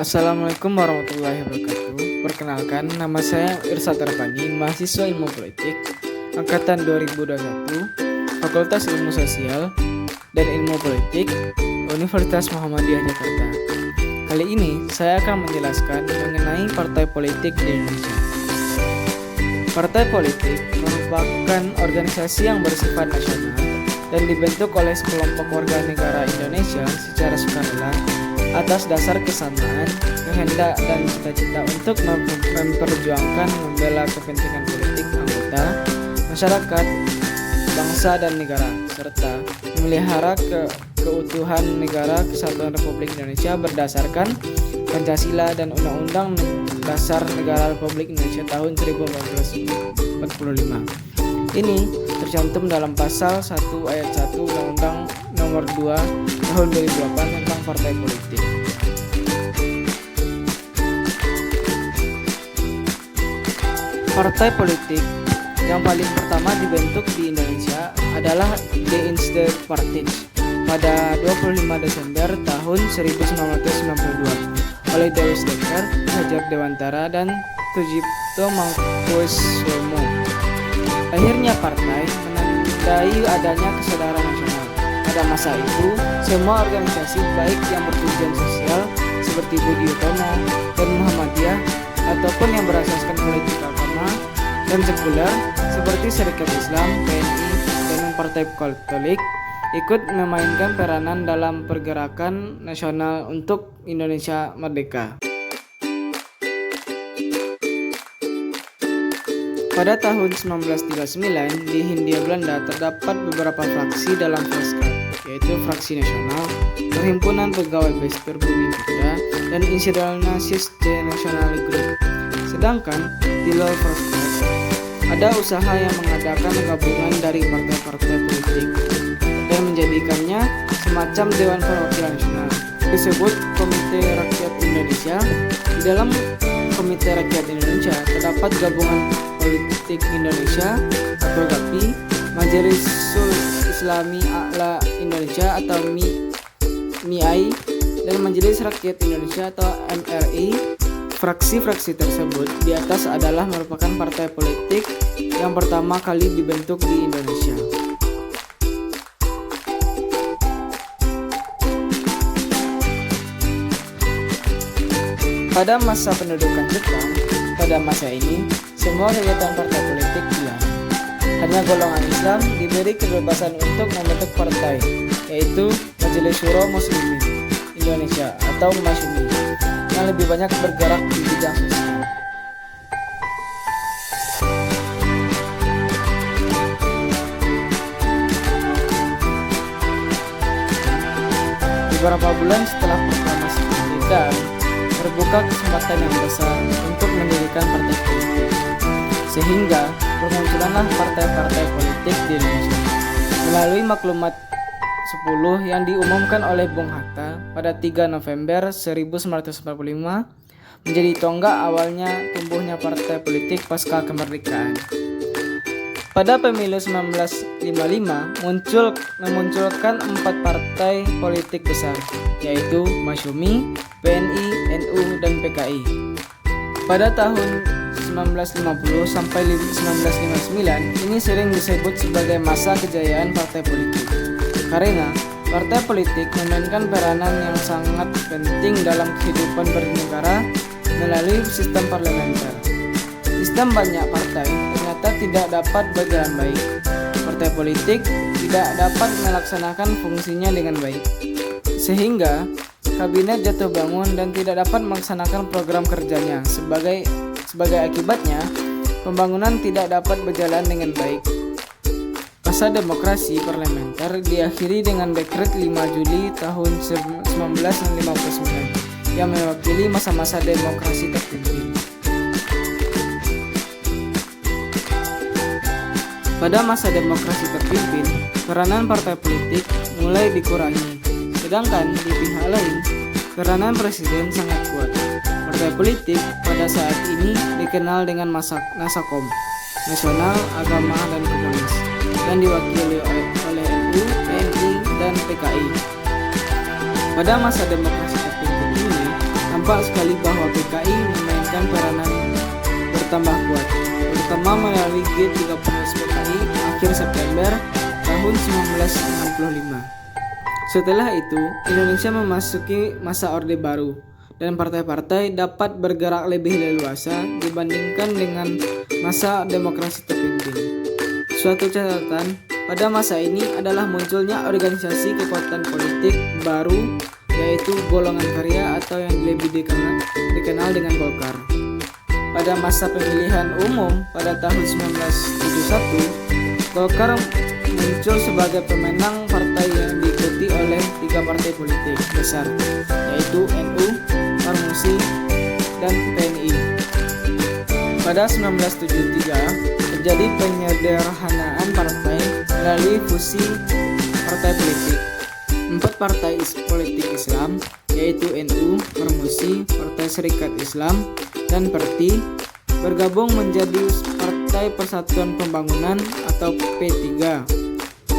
Assalamualaikum warahmatullahi wabarakatuh. Perkenalkan, nama saya Irsad Arfani, mahasiswa Ilmu Politik angkatan 2021, Fakultas Ilmu Sosial dan Ilmu Politik, Universitas Muhammadiyah Jakarta. Kali ini saya akan menjelaskan mengenai partai politik di Indonesia. Partai politik merupakan organisasi yang bersifat nasional dan dibentuk oleh sekelompok warga negara Indonesia secara sukarela atas dasar kesamaan, kehendak, dan cita-cita untuk memperjuangkan membela kepentingan politik anggota, masyarakat, bangsa, dan negara, serta memelihara keutuhan negara Kesatuan Republik Indonesia berdasarkan Pancasila dan Undang-Undang Dasar Negara Republik Indonesia tahun 1945. Ini tercantum dalam pasal 1 ayat 1 Undang-Undang Nomor 2 Tahun 2008 tentang partai politik. Partai politik yang paling pertama dibentuk di Indonesia adalah The Institute Party pada 25 Desember tahun 1992 oleh Dewi Dekker, Hajar Dewantara, dan Tujipto Mangkusomo. Akhirnya partai menandai adanya kesadaran nasional. Pada masa itu, semua organisasi baik yang bertujuan sosial seperti Budi Utomo dan Muhammadiyah ataupun yang berasaskan politik agama dan sekuler seperti Serikat Islam, PNI, dan Partai Katolik ikut memainkan peranan dalam pergerakan nasional untuk Indonesia merdeka. Pada tahun 1939 di Hindia Belanda terdapat beberapa fraksi dalam Volkskrant, yaitu Fraksi Nasional, Perhimpunan Pegawai Bestuur Bumi Putra, dan Internationale Nationale Groep. Sedangkan di luar Volkskrant ada usaha yang mengadakan gabungan dari partai-partai politik dan menjadikannya semacam Dewan Perwakilan Nasional, disebut Komite Rakyat Indonesia. Di dalam Komite Rakyat Indonesia terdapat gabungan Politik Indonesia atau GAPI, Majelisul Islami A'la Indonesia atau MIAI, dan Majelis Rakyat Indonesia atau MRI. Fraksi-fraksi tersebut di atas adalah merupakan partai politik yang pertama kali dibentuk di Indonesia. Pada masa pendudukan Jepang, pada masa ini semua kegiatan partai politik hilang. Hanya golongan Islam diberi kebebasan untuk membentuk partai, yaitu Majelis Syuro Muslimin Indonesia atau MASYMI, yang lebih banyak bergerak di bidang sosial. Beberapa bulan setelah proklamasi kemerdekaan, terbuka kesempatan yang besar untuk mendirikan partai politik, sehingga bermunculanlah partai-partai politik di Indonesia. Melalui maklumat 10 yang diumumkan oleh Bung Hatta pada 3 November 1945 menjadi tonggak awalnya tumbuhnya partai politik pasca kemerdekaan. Pada pemilu 1955 memunculkan 4 partai politik besar, yaitu MASYMI, PNI, NU, dan PKI. Pada tahun 1950 sampai 1959 ini sering disebut sebagai masa kejayaan partai politik, karena partai politik memainkan peranan yang sangat penting dalam kehidupan bernegara melalui sistem parlementer. Sistem banyak partai ternyata tidak dapat berjalan baik. Partai politik tidak dapat melaksanakan fungsinya dengan baik, sehingga kabinet jatuh bangun dan tidak dapat melaksanakan program kerjanya. Sebagai akibatnya, pembangunan tidak dapat berjalan dengan baik. Masa demokrasi parlementer diakhiri dengan Dekret 5 Juli tahun 1959 yang mewakili masa-masa demokrasi terpimpin. Pada masa demokrasi terpimpin, peranan partai politik mulai dikurangi, sedangkan di pihak lain, peranan presiden sangat kuat. Partai politik pada saat ini dikenal dengan Nasakom, Nasional, Agama, dan Komunis, dan diwakili oleh NU, PNI, dan PKI. Pada masa demokrasi terpimpin ini, nampak sekali bahwa PKI memainkan peranan bertambah kuat, terutama melalui G30 PKI akhir September tahun 1965. Setelah itu, Indonesia memasuki masa Orde Baru dan partai-partai dapat bergerak lebih leluasa dibandingkan dengan masa demokrasi terpimpin. Suatu catatan pada masa ini adalah munculnya organisasi kekuatan politik baru, yaitu golongan karya atau yang lebih dikenal dengan Golkar. Pada masa pemilihan umum pada tahun 1971, Golkar muncul sebagai pemenang partai yang diikuti oleh 3 partai politik besar, yaitu NU, Parmusi, dan PNI. Pada 1973, terjadi penyederhanaan partai melalui fusi partai politik. 4 partai politik Islam, yaitu NU, Parmusi, Partai Serikat Islam, dan PERTI, bergabung menjadi Partai Persatuan Pembangunan atau P3.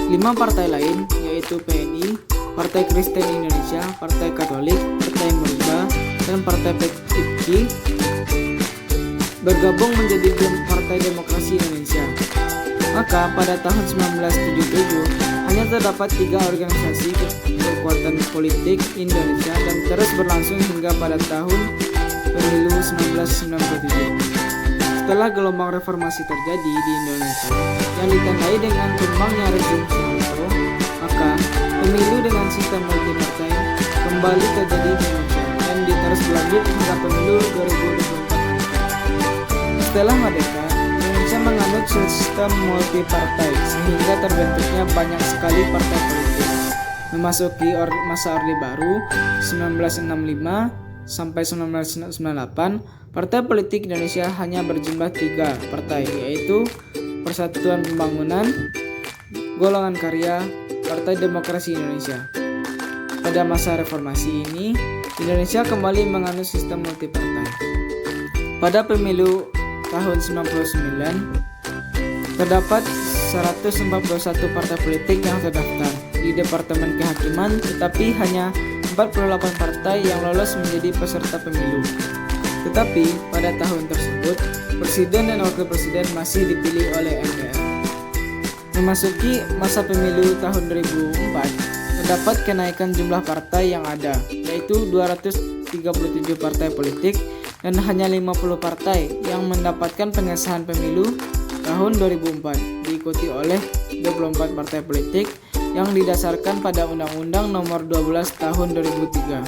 5 partai lain, yaitu PNI, Partai Kristen Indonesia, Partai Katolik, Partai Merdeka, dan Partai PKI, bergabung menjadi Partai Demokrasi Indonesia. Maka pada tahun 1977 hanya terdapat 3 organisasi kekuatan politik Indonesia dan terus berlangsung hingga pada tahun pemilu 1997. Setelah gelombang reformasi terjadi di Indonesia yang ditandai dengan tumbangnya rezim Soeharto, maka pemilu dengan sistem multipartai kembali terjadi di Indonesia dan terus berlanjut hingga pemilu 2024. Setelah merdeka, Indonesia menganut sistem multipartai sehingga terbentuknya banyak sekali partai politik. Memasuki masa Orde Baru 1965 sampai 1998, partai politik Indonesia hanya berjumlah 3 partai, yaitu Persatuan Pembangunan, Golongan Karya, Partai Demokrasi Indonesia. Pada masa reformasi ini, Indonesia kembali menganut sistem multipartai. Pada pemilu tahun 99, terdapat 141 partai politik yang terdaftar di Departemen Kehakiman, tetapi hanya 48 partai yang lolos menjadi peserta pemilu. Tetapi pada tahun tersebut, presiden dan wakil presiden masih dipilih oleh MPR. Memasuki masa pemilu tahun 2004, terdapat kenaikan jumlah partai yang ada, yaitu 237 partai politik dan hanya 50 partai yang mendapatkan pengesahan pemilu tahun 2004, diikuti oleh 24 partai politik yang didasarkan pada Undang-Undang Nomor 12 Tahun 2003.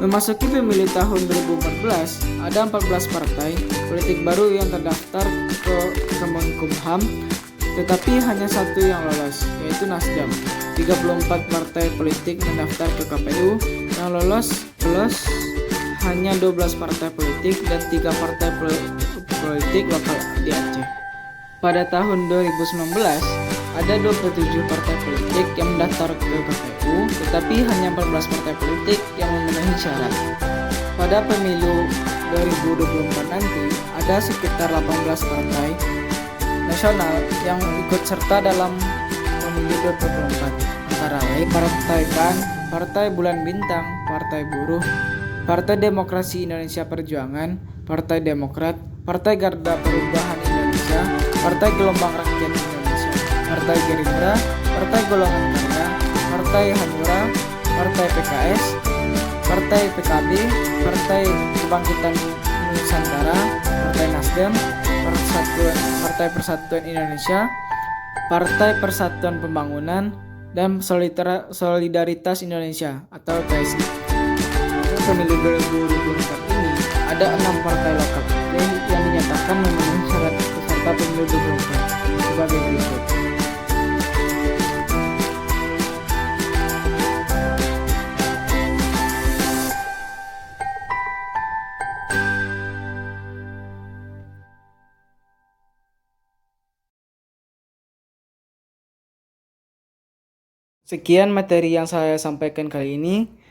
Memasuki pemilu tahun 2014, ada 14 partai politik baru yang terdaftar ke Kemenkumham, tetapi hanya 1 yang lolos, yaitu Nasdem. 34 partai politik mendaftar ke KPU, yang lolos hanya 12 partai politik dan 3 partai politik lokal di Aceh. Pada tahun 2019, ada 27 partai politik yang mendaftar ke KPU, tetapi hanya 14 partai politik yang memenuhi syarat. Pada pemilu 2024 nanti, ada sekitar 18 partai nasional yang ikut serta dalam pemilu 2024, antara lain Partai PAN, Partai Bulan Bintang, Partai Buruh, Partai Demokrasi Indonesia Perjuangan, Partai Demokrat, Partai Garda Perubahan Indonesia, Partai Gelombang Rakyat Indonesia, Partai Gerindra, Partai Golongan Karya, Partai Hanura, Partai PKS, Partai PKB, Partai Kebangkitan Nusantara, Partai Nasdem, Partai Persatuan Indonesia, Partai Persatuan Pembangunan, dan Solidaritas Indonesia atau PSI. Pemilu 2024 ini ada 6 partai lokal yang dinyatakan memenuhi syarat peserta pemilu 2024 sebagai berikut. Sekian materi yang saya sampaikan kali ini.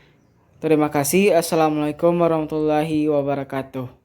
Terima kasih. Assalamualaikum warahmatullahi wabarakatuh.